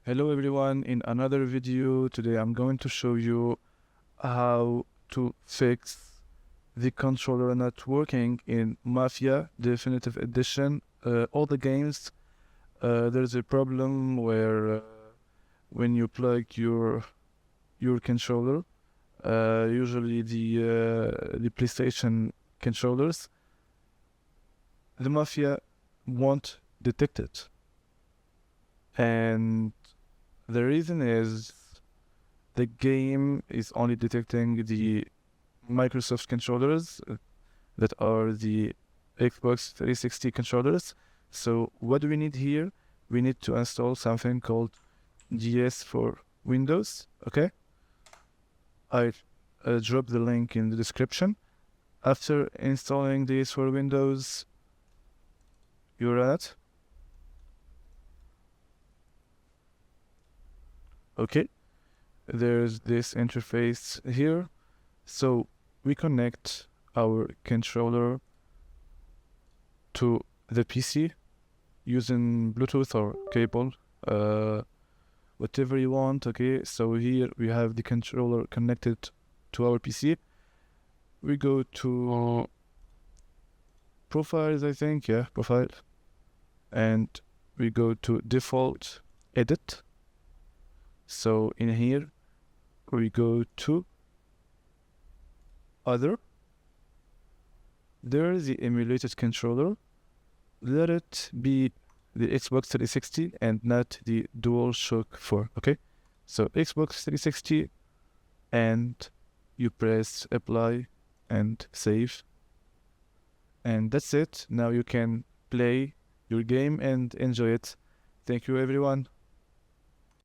Hello everyone, in another video today I'm going to show you how to fix the controller not working in Mafia Definitive Edition. All the games, there's a problem where when you plug your controller, usually the PlayStation controllers, the Mafia won't detect it. And the reason is the game is only detecting the Microsoft controllers that are the Xbox 360 controllers. So what do we need here? We need to install something called GS for Windows. Okay, I drop the link in the description. After installing this for Windows, you run it. Okay, there's this interface here. So we connect our controller to the PC using Bluetooth or cable, whatever you want. Okay, so here we have the controller connected to our PC. We go to profiles, I think, yeah, profile, and we go to default edit. So in here we go to other. There is the emulated controller. Let it be the Xbox 360 and not the DualShock 4. Okay, so Xbox 360, and you press apply and save, and that's it. Now you can play your game and enjoy it. Thank you everyone.